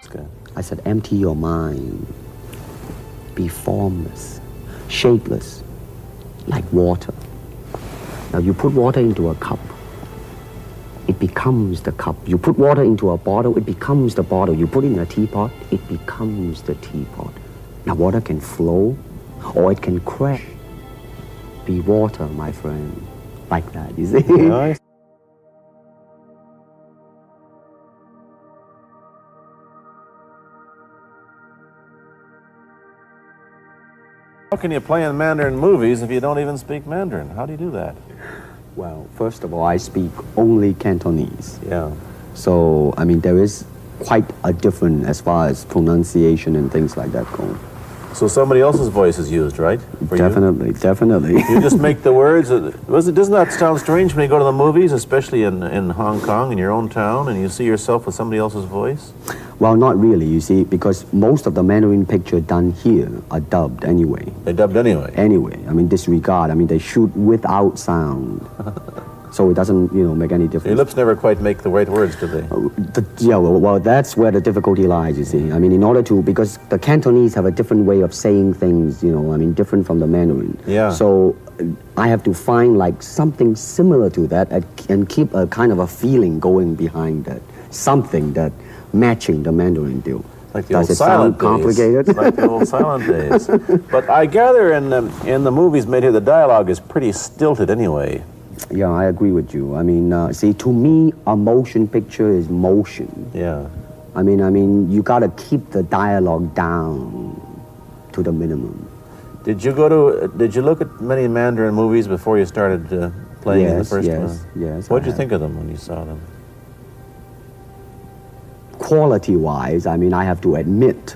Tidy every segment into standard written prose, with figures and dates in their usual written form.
Good. I said, empty your mind. Be formless, shapeless, like water. Now you put water into a cup, it becomes the cup. You put water into a bottle, it becomes the bottle. You put it in a teapot, it becomes the teapot. Now water can flow or it can crash. Be water, my friend. Like that, you see? Nice. How can you play in Mandarin movies if you don't even speak Mandarin? How do you do that? Well, first of all, I speak only Cantonese. Yeah. So, I mean, there is quite a difference as far as pronunciation and things like that go. So somebody else's voice is used, right? For Definitely, definitely. You just make the words. Doesn't that sound strange when you go to the movies, especially in Hong Kong, in your own town, and you see yourself with somebody else's voice? Well, not really, you see, because most of the Mandarin picture done here are dubbed anyway. They dubbed anyway? Anyway, I mean, disregard. I mean, they shoot without sound. So it doesn't, you know, make any difference. Your lips never quite make the right words, do they? Yeah, well, that's where the difficulty lies, you see. I mean, in order to, because the Cantonese have a different way of saying things, you know, I mean, different from the Mandarin. Yeah. So I have to find like something similar to that and keep a kind of a feeling going behind that. Something that matching the Mandarin deal. Like the Does old it silent sound complicated? days. Like the old silent days. But I gather in the movies made here, the dialogue is pretty stilted anyway. Yeah, I agree with you. I mean, see, to me, a motion picture is motion. Yeah. I mean, you gotta keep the dialogue down to the minimum. Did you look at many Mandarin movies before you started playing in the first one? Yes. What did you think of them when you saw them? Quality-wise, I mean, I have to admit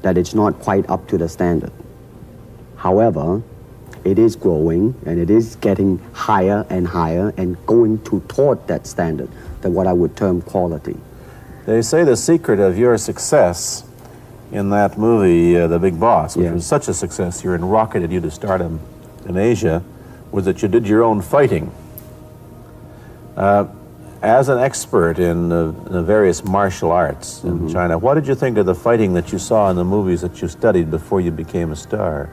that it's not quite up to the standard. However, it is growing and it is getting higher and going toward that standard, that what I would term quality. They say the secret of your success in that movie, The Big Boss, which was such a success, you rocketed you to stardom in Asia, was that you did your own fighting. As an expert in the various martial arts in China, what did you think of the fighting that you saw in the movies that you studied before you became a star?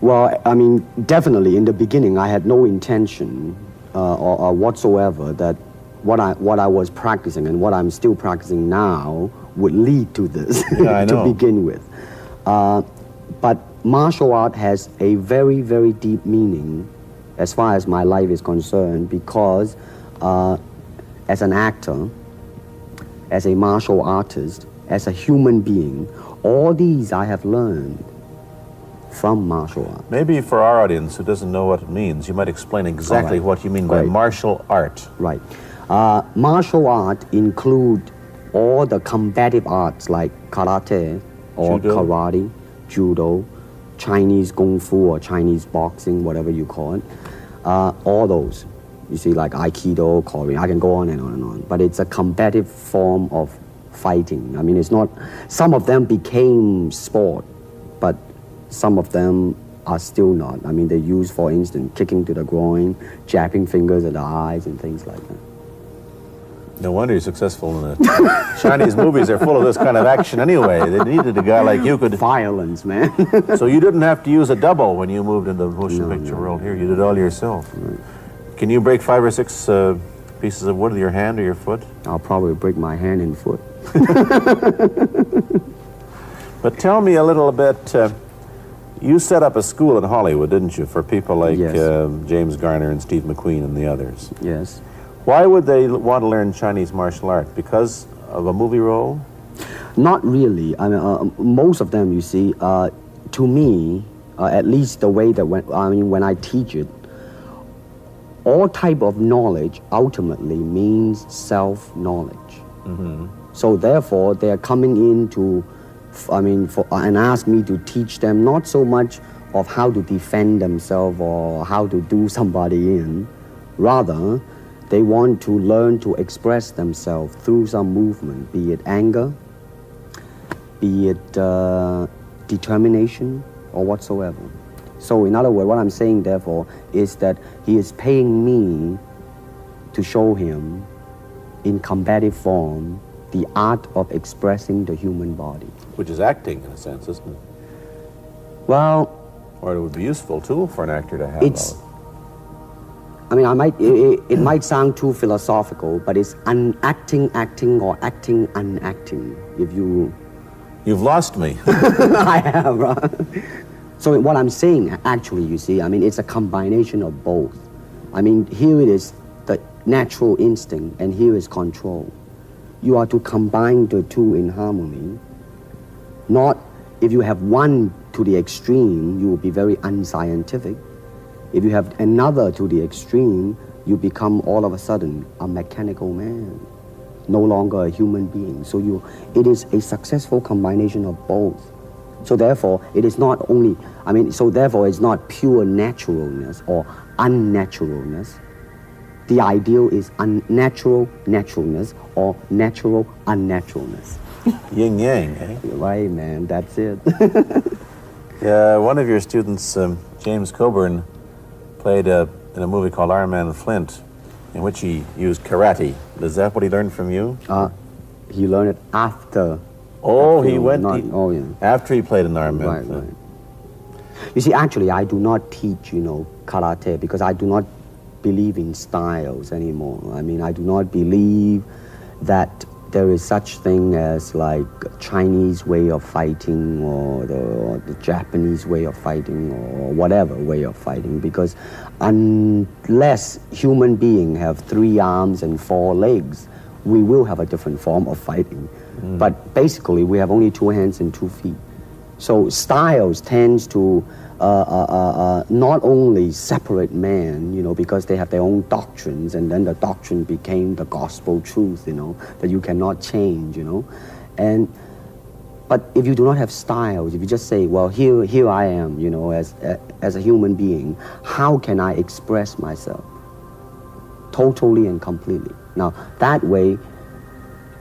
Well, I mean, definitely in the beginning, I had no intention or whatsoever that what I was practicing and what I'm still practicing now would lead to this to begin with. But martial art has a very, very deep meaning as far as my life is concerned, because as an actor, as a martial artist, as a human being, all these I have learned from martial art. Maybe for our audience who doesn't know what it means, you might explain exactly what you mean by martial art. Right. Martial art include all the combative arts like karate or karate, judo, Chinese kung fu or Chinese boxing, whatever you call it. All those. You see, like Aikido, Korean, I can go on and on and on. But it's a combative form of fighting. I mean, it's not, some of them became sport, but some of them are still not. I mean, they use, for instance, kicking to the groin, jabbing fingers at the eyes and things like that. No wonder you're successful in it. Chinese movies are full of this kind of action anyway. They needed a guy like you could... Violence, man. So you didn't have to use a double when you moved into the motion picture world here. You did it all yourself. Right. Can you break 5 or 6 pieces of wood with your hand or your foot? I'll probably break my hand and foot. But tell me a little bit... you set up a school in Hollywood, didn't you, for people like James Garner and Steve McQueen and the others? Yes. Why would they want to learn Chinese martial art? Because of a movie role? Not really. I mean, most of them, you see, to me, at least the way that when I teach it, all type of knowledge ultimately means self-knowledge. So therefore, they're coming in to, and ask me to teach them not so much of how to defend themselves or how to do somebody in, rather, they want to learn to express themselves through some movement, be it anger, be it determination, or whatsoever. So in other words, what I'm saying, therefore, is that he is paying me to show him in combative form the art of expressing the human body. Which is acting, in a sense, isn't it? Well, or it would be a useful tool for an actor to have. I mean, it might sound too philosophical, but it's unacting acting or acting unacting. If You've lost me. I have, right? So what I'm saying, actually, you see, I mean, it's a combination of both. I mean, here it is the natural instinct, and here is control. You are to combine the two in harmony. Not, if you have one to the extreme, you will be very unscientific. If you have another to the extreme, you become all of a sudden a mechanical man, no longer a human being. So it is a successful combination of both. So therefore, it is not only, so therefore it's not pure naturalness or unnaturalness. The ideal is unnatural naturalness or natural unnaturalness. Yin yang, eh? Right, man, that's it. One of your students, James Coburn, played in a movie called Iron Man Flint, in which he used karate. Is that what he learned from you? He learned it after. Oh, he went. Yeah. After he played in Iron Man. Right. You see, actually, I do not teach, karate because I do not believe in styles anymore. I mean, I do not believe that there is such thing as like Chinese way of fighting or the Japanese way of fighting or whatever way of fighting, because unless human beings have 3 arms and 4 legs, we will have a different form of fighting. But basically, we have only 2 hands and 2 feet. So styles tends to not only separate man, because they have their own doctrines, and then the doctrine became the gospel truth, that you cannot change, But if you do not have styles, if you just say, well, here I am, as a human being, how can I express myself totally and completely? Now, that way,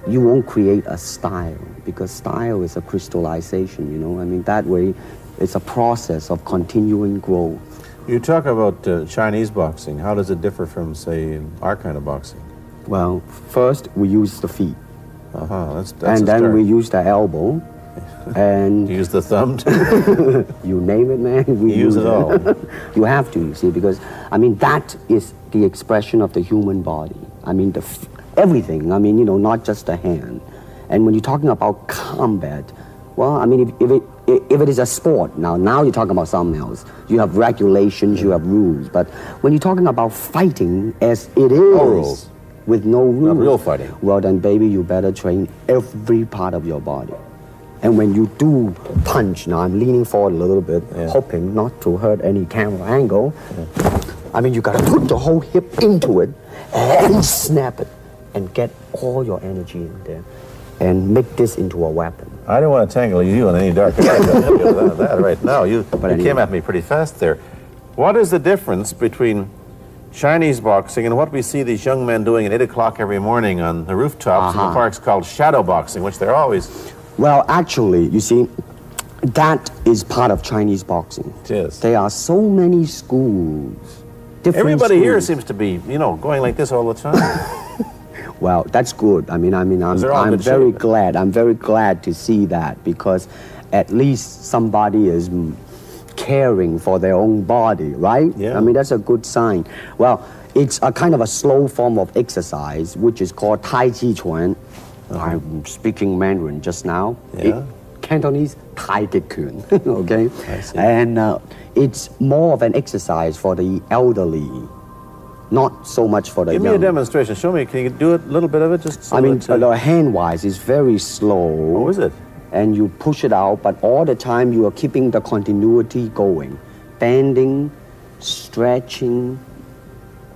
you won't create a style, because style is a crystallization, that way, it's a process of continuing growth. You talk about Chinese boxing. How does it differ from, say, our kind of boxing? Well, first we use the feet. That's and then we use the elbow. And use the thumb too? You name it, man. We use it all. You have to, you see, because, that is the expression of the human body. Everything, not just the hand. And when you're talking about combat, well, if it is a sport, now you're talking about something else. You have regulations, you have rules. But when you're talking about fighting as it is, no rules. With no rules. Not real fighting. Well, then, baby, you better train every part of your body. And when you do punch, now I'm leaning forward a little bit, hoping not to hurt any camera angle. You gotta put the whole hip into it and snap it and get all your energy in there and make this into a weapon. I don't want to tangle you in any dark that right now. You came at me pretty fast there. What is the difference between Chinese boxing and what we see these young men doing at 8 o'clock every morning on the rooftops in the parks called shadow boxing, which they're always... Well, actually, you see, that is part of Chinese boxing. It is. There are so many schools. Everybody here seems to be, going like this all the time. Well, that's good. I'm very glad. I'm very glad to see that, because at least somebody is caring for their own body, right? Yeah. That's a good sign. Well, it's a kind of a slow form of exercise, which is called Tai Chi Chuan. I'm speaking Mandarin just now. Yeah. Cantonese, Tai Chi Kun, okay? I see. And it's more of an exercise for the elderly, not so much for the young. Give me a demonstration. Show me. Can you do it, a little bit of it? Just so the hand-wise is very slow. Oh, is it? And you push it out, but all the time you are keeping the continuity going. Bending, stretching,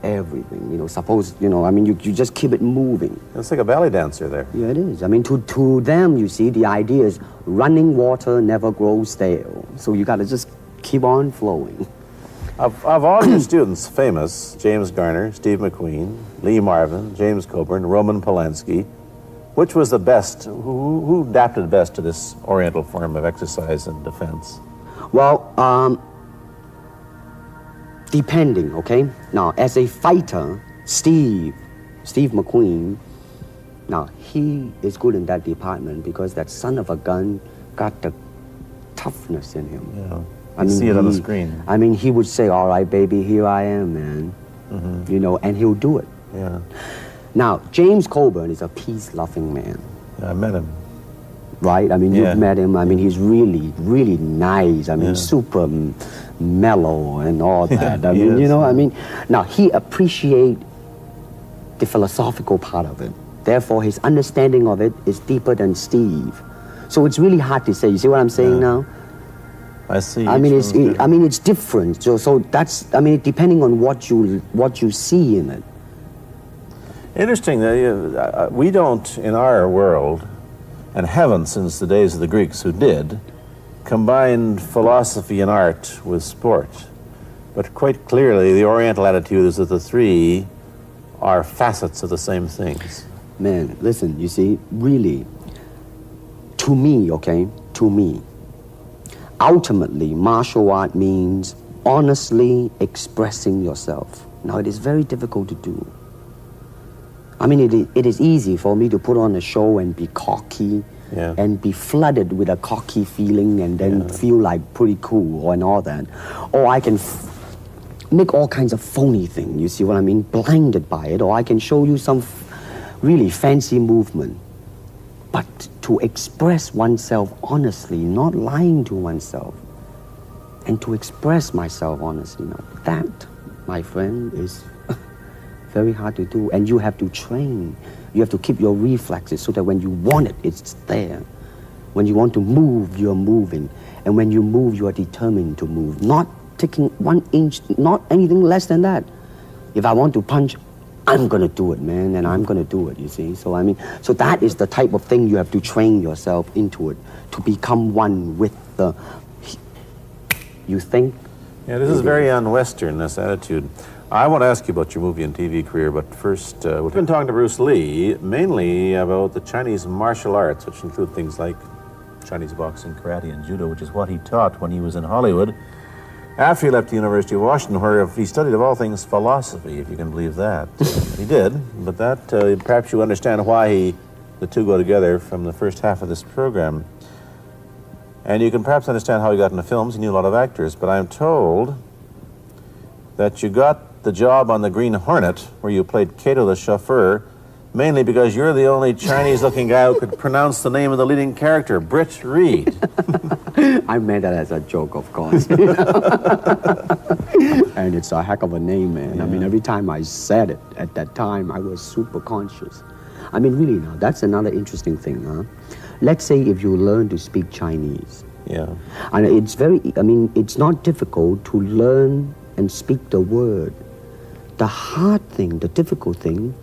everything. You just keep it moving. It's like a ballet dancer there. Yeah, it is. To them, you see, the idea is running water never grows stale. So you got to just keep on flowing. Of all your students, famous, James Garner, Steve McQueen, Lee Marvin, James Coburn, Roman Polanski, which was the best? Who adapted best to this Oriental form of exercise and defense? Well, depending, okay? Now, as a fighter, Steve McQueen Now, he is good in that department because that son of a gun got the toughness in him. Yeah. You see it on the screen. I mean, he would say, all right, baby, here I am, man. You know, and he'll do it. Yeah. Now, James Coburn is a peace-loving man. I met him. Right? I mean, you've met him. I mean, he's really, really nice. I mean, super mellow and all that. I mean, you know, I mean, now he appreciates the philosophical part of it. Therefore, his understanding of it is deeper than Steve. So it's really hard to say. You see what I'm saying now? I see. I mean, it's different. So that's, I mean, depending on what you see in it. Interesting that we don't, in our world, and haven't since the days of the Greeks who did, combine philosophy and art with sport. But quite clearly, the Oriental attitude is that the three are facets of the same things. Man, listen, you see, really, to me, okay, to me, ultimately, martial art means honestly expressing yourself. Now, it is very difficult to do. I mean, it is easy for me to put on a show and be cocky and be flooded with a cocky feeling and then feel like pretty cool and all that. Or I can make all kinds of phony things, you see what I mean, blinded by it. Or I can show you some really fancy movement. But to express oneself honestly, not lying to oneself, and to express myself honestly, now that, my friend, is very hard to do, and you have to train. You have to keep your reflexes so that when you want it, it's there. When you want to move, you're moving. And when you move, you are determined to move. Not taking 1 inch, not anything less than that. If I want to punch, I'm gonna do it, man, and I'm gonna do it, you see? So, I mean, so that is the type of thing you have to train yourself into it, to become one with the, you think? Yeah, this is very un-Western, this attitude. I want to ask you about your movie and TV career, but first, we've been talking to Bruce Lee, mainly about the Chinese martial arts, which include things like Chinese boxing, karate, and judo, which is what he taught when he was in Hollywood. After he left the University of Washington, where he studied, of all things, philosophy, if you can believe that. He did, but that, perhaps you understand why the two go together from the first half of this program. And you can perhaps understand how he got into films. He knew a lot of actors, but I'm told that you got the job on the Green Hornet, where you played Kato the chauffeur, mainly because you're the only Chinese-looking guy who could pronounce the name of the leading character, Britt Reed. I meant that as a joke, of course. And it's a heck of a name, man. Yeah. I mean, every time I said it at that time, I was super conscious. I mean, really now, that's another interesting thing, huh? Let's say if you learn to speak Chinese. Yeah. And it's it's not difficult to learn and speak the word. The hard thing, the difficult thing,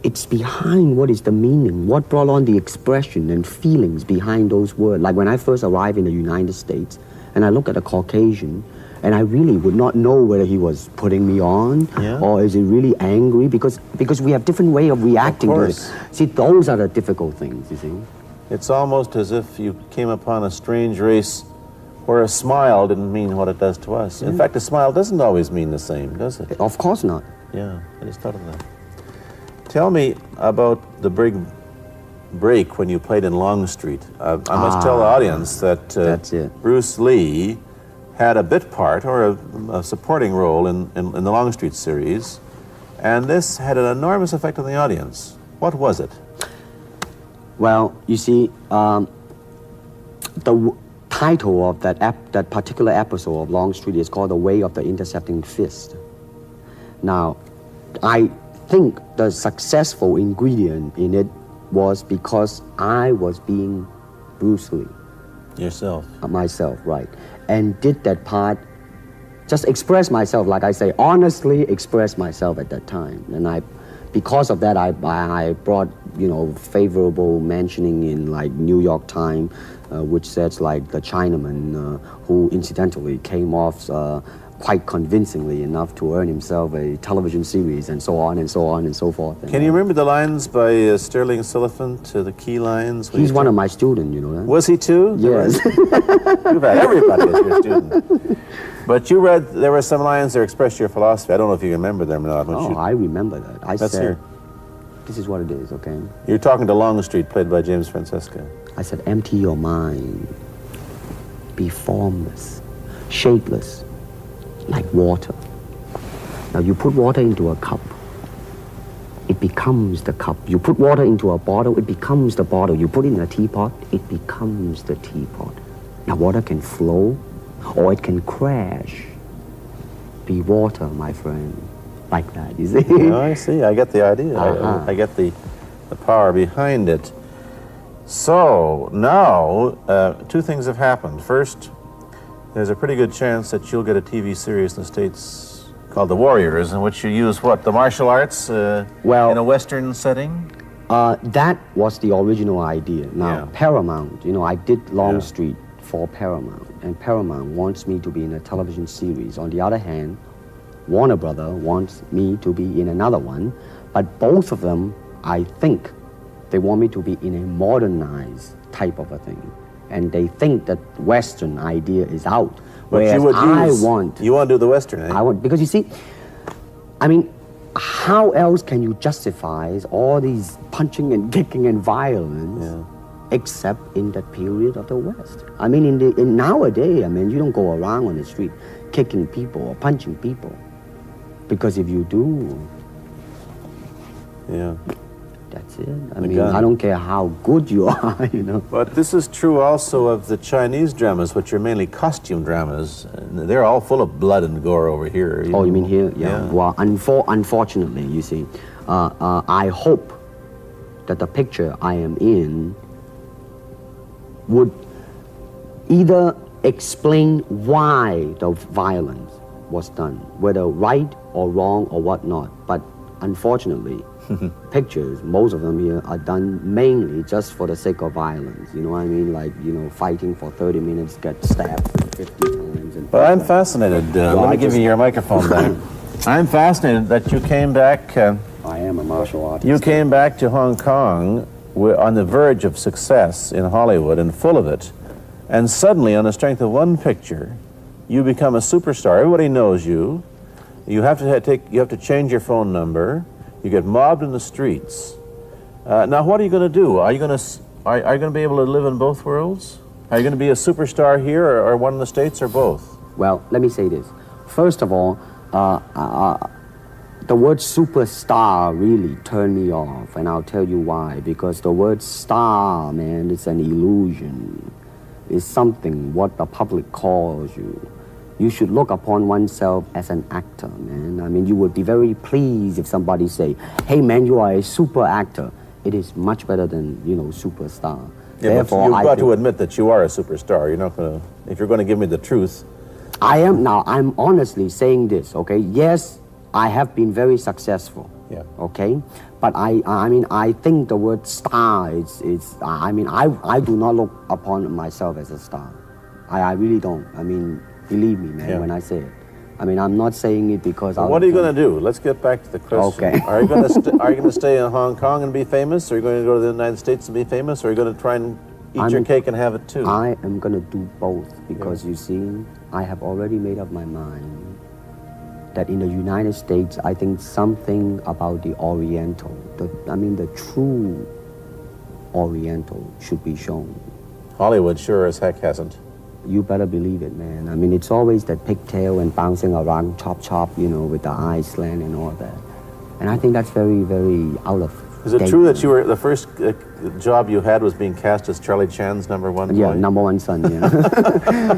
it's behind what is the meaning, what brought on the expression and feelings behind those words. Like when I first arrived in the United States, and I look at a Caucasian, and I really would not know whether he was putting me on, or is he really angry, because we have different way of reacting to it. See, those are the difficult things, you see. It's almost as if you came upon a strange race where a smile didn't mean what it does to us. In fact, a smile doesn't always mean the same, does it? Of course not. Yeah, I just thought of that. Tell me about the big break when you played in Longstreet. I must tell the audience that Bruce Lee had a bit part, or a supporting role in the Longstreet series, and this had an enormous effect on the audience. What was it? Well, you see, the title of that particular episode of Longstreet is called The Way of the Intercepting Fist. Now, I think the successful ingredient in it was because I was being Bruce Lee. Yourself? Myself, right. And did that part, just express myself, like I say, honestly express myself at that time. And because of that, I brought, favorable mentioning in like New York Times, which says like the Chinaman who incidentally came off quite convincingly enough to earn himself a television series, and so on and so on and so forth. Can you remember the lines by Sterling Sullivan, the key lines? He's one of my students, you know that? Was he too? Yes. You've had everybody as your student. But you read, there were some lines that expressed your philosophy. I don't know if you remember them or not. I remember that. Let's hear. This is what it is, okay? You're talking to Longstreet, played by James Francisco. I said, empty your mind. Be formless, shapeless, like water. Now you put water into a cup, it becomes the cup. You put water into a bottle, it becomes the bottle. You put it in a teapot, it becomes the teapot. Now water can flow or it can crash. Be water, my friend. Like that, you see? Yeah, I see. I get the idea. I get the power behind it. So now, two things have happened. First, there's a pretty good chance that you'll get a TV series in the States called The Warriors, in which you use what? The martial arts well, in a Western setting? That was the original idea. Now, Paramount, you know, I did Longstreet for Paramount, and Paramount wants me to be in a television series. On the other hand, Warner Brother wants me to be in another one, but both of them, I think, they want me to be in a modernized type of a thing. And they think that Western idea is out. Whereas you want to do the Western, eh? I want, because you see, I mean, how else can you justify all these punching and kicking and violence except in that period of the West? I mean, in nowadays, I mean, you don't go around on the street kicking people or punching people. Because if you do, that's it. I mean, I don't care how good you are, you know. But this is true also of the Chinese dramas, which are mainly costume dramas. They're all full of blood and gore over here. You mean here? Yeah. Well, unfortunately, you see, I hope that the picture I am in would either explain why the violence was done, whether right or wrong or whatnot. But unfortunately, pictures, most of them here, are done mainly just for the sake of violence. You know what I mean? Like, you know, fighting for 30 minutes, get stabbed 50 times. And well, I'm fascinated. Let me give you your microphone back. I'm fascinated that you came back. I am a martial artist. You came back to Hong Kong on the verge of success in Hollywood and full of it. And suddenly, on the strength of one picture, you become a superstar. Everybody knows you. You have to change your phone number. You get mobbed in the streets. Now, what are you going to do? Are you going to be able to live in both worlds? Are you going to be a superstar here, or one in the States, or both? Well, let me say this. First of all, the word superstar really turned me off, and I'll tell you why. Because the word star, man, it's an illusion. It's something what the public calls you. You should look upon oneself as an actor, man. I mean, you would be very pleased if somebody say, hey, man, you are a super actor. It is much better than, you know, superstar. Yeah, therefore, you've got to admit that you are a superstar. You're not going to, if you're going to give me the truth. I am now. I'm honestly saying this, okay? Yes, I have been very successful. Yeah. Okay? But I mean, I think the word star I mean, I do not look upon myself as a star. I really don't. I mean, believe me, man, when I say it. I mean, I'm not saying it because what are you going to do? Let's get back to the question. Okay. Are you going to stay in Hong Kong and be famous? Or are you going to go to the United States and be famous? Or are you going to try and eat your cake and have it too? I am going to do both because, you see, I have already made up my mind that in the United States, I think something about the Oriental, the true Oriental should be shown. Hollywood sure as heck hasn't. You better believe it, man. I mean, it's always that pigtail and bouncing around, chop, you know, with the eyes slant and all that. And I think that's very, very out of Is it true that you were the first job you had was being cast as Charlie Chan's number one boy? Yeah, number one son, yeah.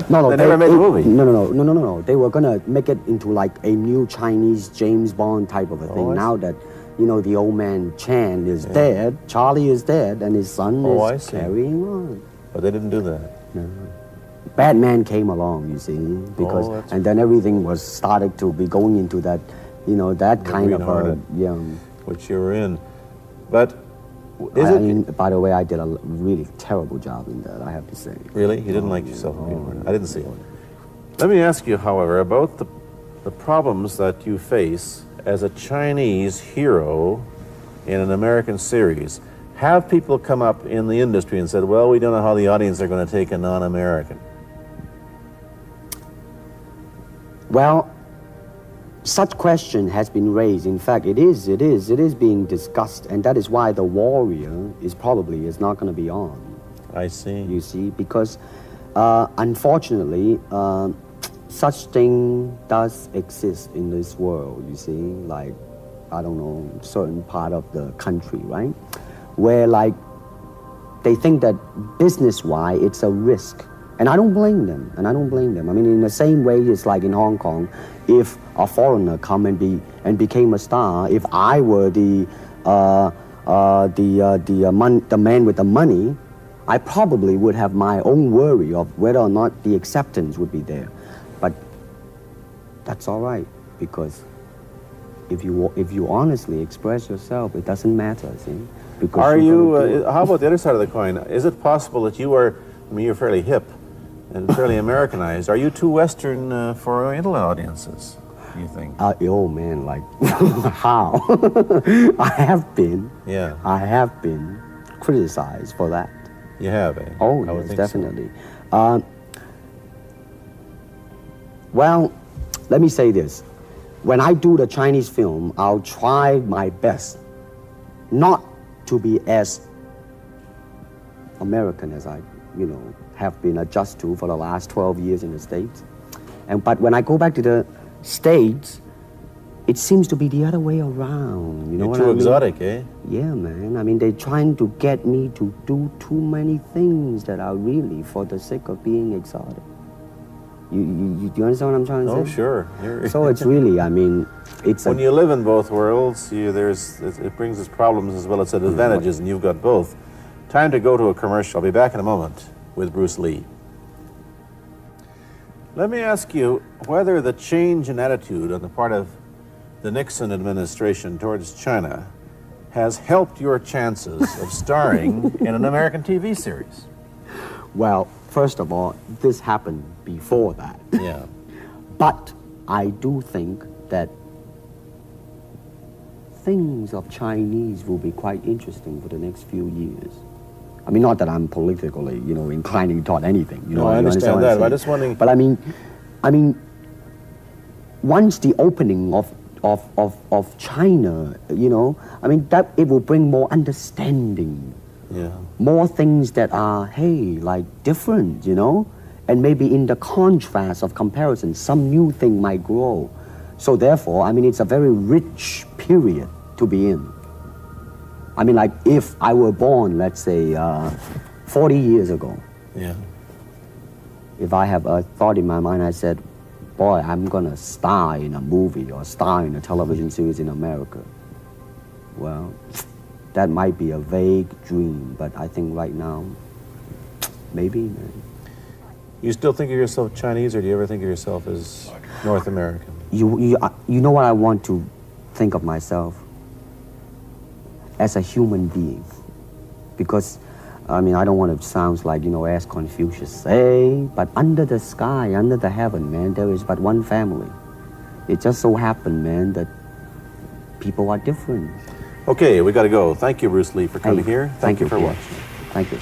No, they never made a movie. No. They were going to make it into like a new Chinese James Bond type of a thing. Now that, you know, the old man Chan is dead, Charlie is dead, and his son is carrying on. But they didn't do that. No. Batman came along, you see, because and then everything was started to be going into that, you know, that kind of which you were in. But by the way, I did a really terrible job in that, I have to say. Really? You didn't like yourself? I didn't see it. Let me ask you, however, about the problems that you face as a Chinese hero in an American series. Have people come up in the industry and said, well, we don't know how the audience are going to take a non-American? Well, such question has been raised. In fact, it is being discussed, and that is why the warrior is not going to be on. I see. You see, because unfortunately, such thing does exist in this world. You see, like, I don't know, certain part of the country, right, where like they think that business-wise it's a risk. And I don't blame them, I mean, in the same way, it's like in Hong Kong, if a foreigner come and became a star, if I were the man with the money, I probably would have my own worry of whether or not the acceptance would be there. But that's all right, because if you honestly express yourself, it doesn't matter, see? Because are you, how about the other side of the coin? Is it possible that you are, I mean, you're fairly hip and fairly Americanized. Are you too Western for Oriental audiences, do you think? Oh man, like, how? I have been criticized for that. You have, eh? Oh, yes, definitely. So. Well, let me say this. When I do the Chinese film, I'll try my best not to be as American as I, have been adjusted to for the last 12 years in the States. But when I go back to the States, it seems to be the other way around. You're too exotic, eh? Yeah, man. I mean, they're trying to get me to do too many things that are really for the sake of being exotic. You understand what I'm trying to say? Oh, sure. So it's really, I mean, it's when you live in both worlds, it brings its problems as well as its advantages, and you've got both. Time to go to a commercial. I'll be back in a moment with Bruce Lee. Let me ask you whether the change in attitude on the part of the Nixon administration towards China has helped your chances of starring in an American TV series. Well, first of all, this happened before that. Yeah. But I do think that things of Chinese will be quite interesting for the next few years. I mean, not that I'm politically, inclining toward anything. No, I understand that. I'm just wondering. But I mean, once the opening of China, I mean, that it will bring more understanding. Yeah. More things that are, like different, and maybe in the contrast of comparison, some new thing might grow. So therefore, I mean, it's a very rich period to be in. I mean, like if I were born, let's say, 40 years ago. Yeah. If I have a thought in my mind, I said, boy, I'm gonna star in a movie or star in a television series in America. Well, that might be a vague dream, but I think right now, maybe, man. You still think of yourself Chinese, or do you ever think of yourself as North American? You know what I want to think of myself? As a human being. Because, I mean, I don't want to sound like, as Confucius say, but under the sky, under the heaven, man, there is but one family. It just so happened, man, that people are different. Okay, we got to go. Thank you, Bruce Lee, for coming here. Thank you for watching. Thank you.